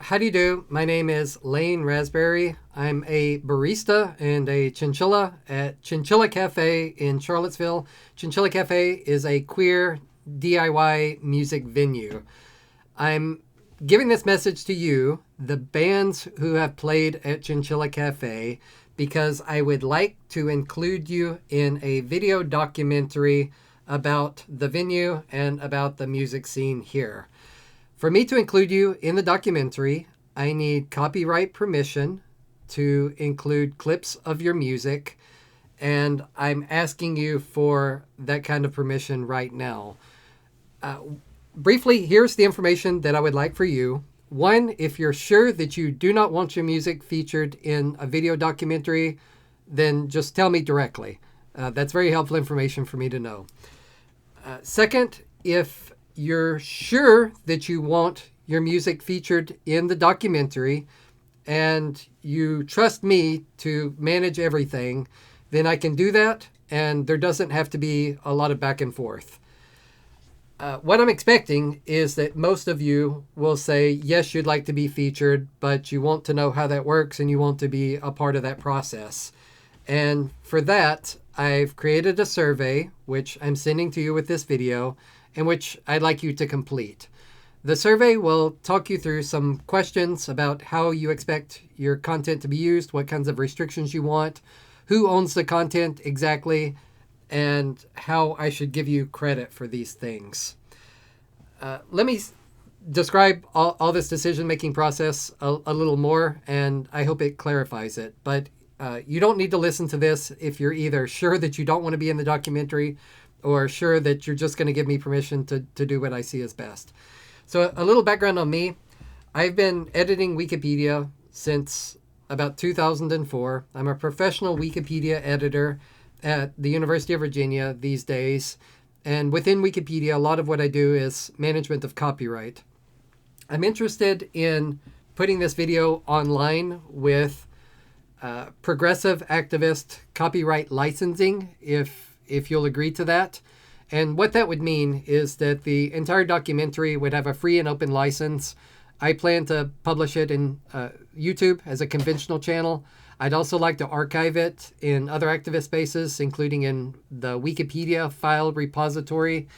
How do you do? My name is Lane Raspberry. I'm a barista and a chinchilla at Chinchilla Café in Charlottesville. Chinchilla Cafe is a queer DIY music venue. I'm giving this message to you, the bands who have played at Chinchilla Cafe, because I would like to include you in a video documentary about the venue and about the music scene here. For me to include you in the documentary, I need copyright permission to include clips of your music, and I'm asking you for that kind of permission right now. Briefly, here's the information that I would like for you. One, if you're sure that you do not want your music featured in a video documentary, then just tell me directly. That's very helpful information for me to know. Second, if you're sure that you want your music featured in the documentary and you trust me to manage everything, then I can do that, and there doesn't have to be a lot of back and forth. What I'm expecting is that most of you will say, yes, you'd like to be featured, but you want to know how that works and you want to be a part of that process. And for that, I've created a survey, which I'm sending to you with this video, and which I'd like you to complete. The survey will talk you through some questions about how you expect your content to be used, what kinds of restrictions you want, who owns the content exactly, and how I should give you credit for these things. Let me describe all this decision-making process a little more, and I hope it clarifies it. But you don't need to listen to this if you're either sure that you don't want to be in the documentary or sure that you're just going to give me permission to do what I see as best. So a little background on me. I've been editing Wikipedia since about 2004. I'm a professional Wikipedia editor at the University of Virginia these days. And within Wikipedia, a lot of what I do is management of copyright. I'm interested in putting this video online with progressive activist copyright licensing, if you'll agree to that. And what that would mean is that the entire documentary would have a free and open license. I plan to publish it in YouTube as a conventional channel. I'd also like to archive it in other activist spaces, including in the Wikipedia file repository.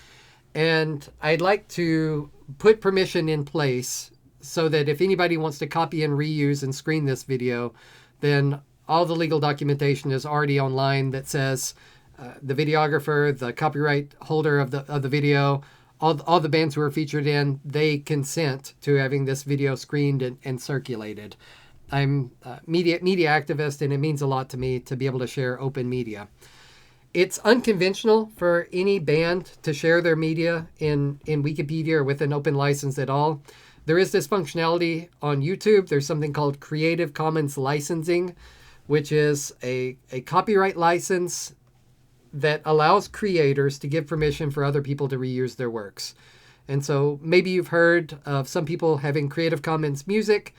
And I'd like to put permission in place so that if anybody wants to copy and reuse and screen this video, then all the legal documentation is already online that says the videographer, the copyright holder of the video, all the bands who are featured in, they consent to having this video screened and circulated. I'm a media activist, and it means a lot to me to be able to share open media. It's unconventional for any band to share their media in Wikipedia or with an open license at all. There is this functionality on YouTube. There's something called Creative Commons licensing, which is a copyright license that allows creators to give permission for other people to reuse their works. And so maybe you've heard of some people having Creative Commons music,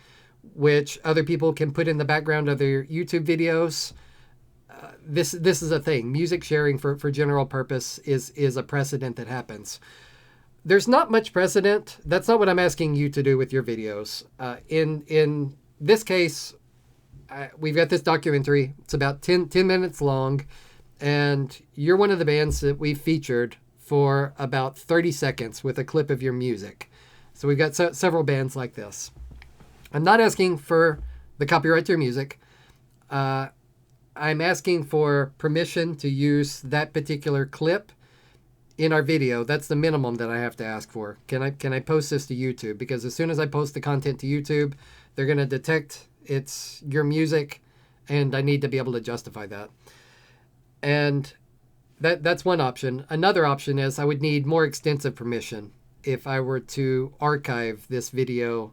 which other people can put in the background of their YouTube videos. This is a thing. Music sharing for general purpose is a precedent that happens. There's not much precedent. That's not what I'm asking you to do with your videos. In this case, we've got this documentary. It's about 10 minutes long, and you're one of the bands that we've featured for about 30 seconds with a clip of your music. So we've got several bands like this. I'm not asking for the copyright to your music. I'm asking for permission to use that particular clip in our video. That's the minimum that I have to ask for. Can I post this to YouTube? Because as soon as I post the content to YouTube, they're going to detect it's your music, and I need to be able to justify that. And that's one option. Another option is I would need more extensive permission if I were to archive this video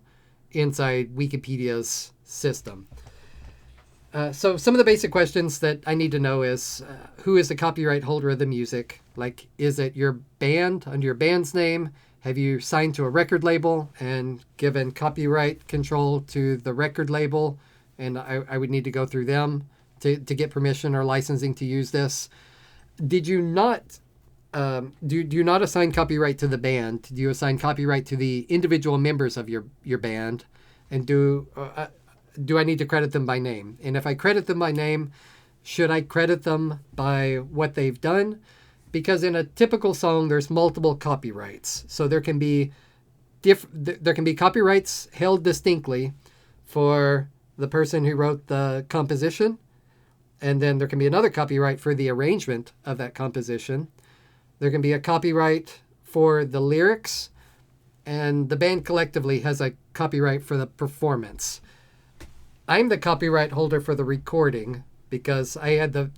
inside Wikipedia's system. So some of the basic questions that I need to know is, who is the copyright holder of the music? Like, is it your band under your band's name? Have you signed to a record label and given copyright control to the record label? And I would need to go through them to get permission or licensing to use this. Did you not do you not assign copyright to the band? Do you assign copyright to the individual members of your band? And do I need to credit them by name? And if I credit them by name, should I credit them by what they've done? Because in a typical song, there's multiple copyrights. So there can be copyrights held distinctly for the person who wrote the composition. And then there can be another copyright for the arrangement of that composition. There can be a copyright for the lyrics. And the band collectively has a copyright for the performance. I'm the copyright holder for the recording because I had the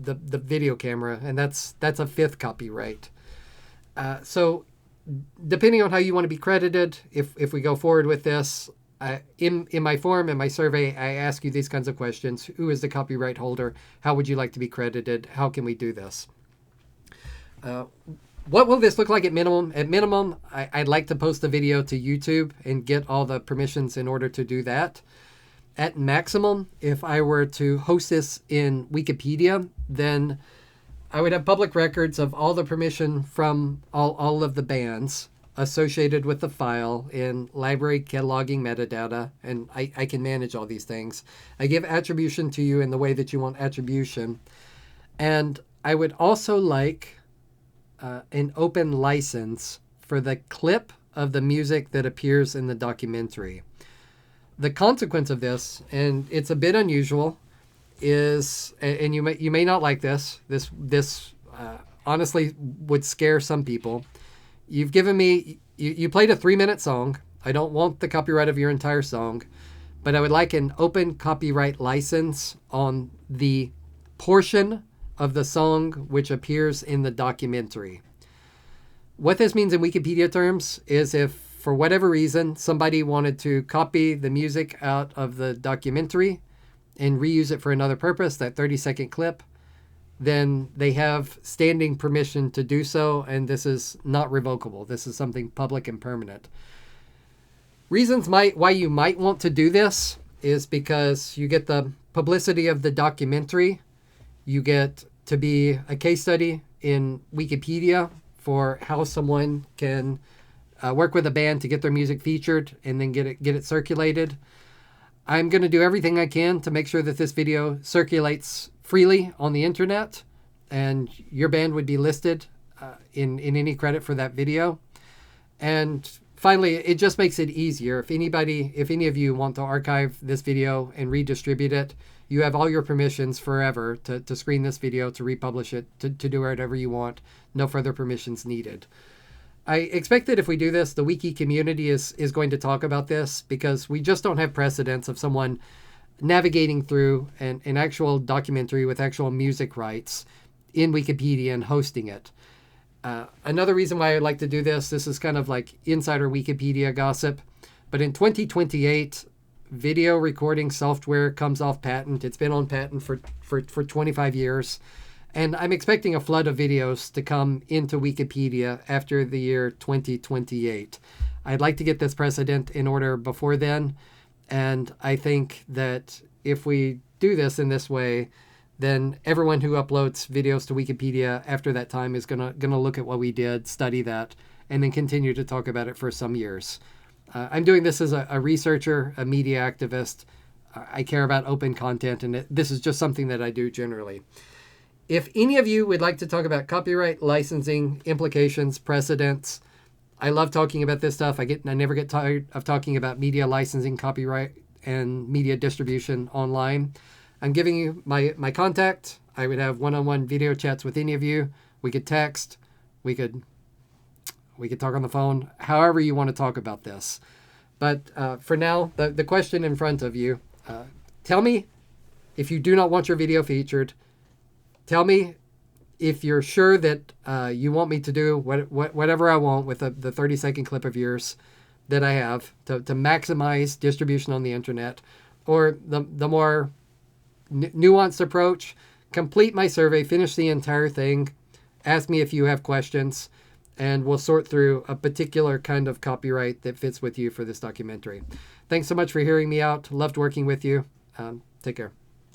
video camera, and that's a fifth copyright. So depending on how you want to be credited, if we go forward with this, in my form, in my survey, I ask you these kinds of questions. Who is the copyright holder? How would you like to be credited? How can we do this? What will this look like at minimum? At minimum, I'd like to post the video to YouTube and get all the permissions in order to do that. At maximum, if I were to host this in Wikipedia, then I would have public records of all the permission from all of the bands associated with the file in library cataloging metadata, and I can manage all these things. I give attribution to you in the way that you want attribution. And I would also like an open license for the clip of the music that appears in the documentary. The consequence of this, and it's a bit unusual, is, and you may not like this. This honestly would scare some people. You've given me, you played a 3-minute song. I don't want the copyright of your entire song, but I would like an open copyright license on the portion of the song which appears in the documentary. What this means in Wikipedia terms is if, for whatever reason, somebody wanted to copy the music out of the documentary and reuse it for another purpose, that 30-second clip, then they have standing permission to do so, and this is not revocable. This is something public and permanent. Reasons why you might want to do this is because you get the publicity of the documentary. You get to be a case study in Wikipedia for how someone can work with a band to get their music featured and then get it circulated. I'm going to do everything I can to make sure that this video circulates freely on the internet, and your band would be listed in any credit for that video. And finally, it just makes it easier. If any of you want to archive this video and redistribute it, you have all your permissions forever to screen this video, to republish it, to do whatever you want. No further permissions needed. I expect that if we do this, the wiki community is going to talk about this, because we just don't have precedents of someone navigating through an actual documentary with actual music rights in Wikipedia and hosting it. Another reason why I'd like to do this is kind of like insider Wikipedia gossip, but in 2028, video recording software comes off patent. It's been on patent for 25 years. And I'm expecting a flood of videos to come into Wikipedia after the year 2028. I'd like to get this precedent in order before then. And I think that if we do this in this way, then everyone who uploads videos to Wikipedia after that time is gonna look at what we did, study that, and then continue to talk about it for some years. I'm doing this as a researcher, a media activist. I care about open content, and this is just something that I do generally. If any of you would like to talk about copyright, licensing, implications, precedents, I love talking about this stuff. I never get tired of talking about media licensing, copyright, and media distribution online. I'm giving you my contact. I would have one-on-one video chats with any of you. We could text. We could talk on the phone. However you want to talk about this. But for now, the question in front of you, tell me if you do not want your video featured. Tell me if you're sure that you want me to do whatever I want with the 30-second clip of yours that I have to maximize distribution on the internet, or the more nuanced approach, complete my survey, finish the entire thing, ask me if you have questions, and we'll sort through a particular kind of copyright that fits with you for this documentary. Thanks so much for hearing me out. Loved working with you. Take care.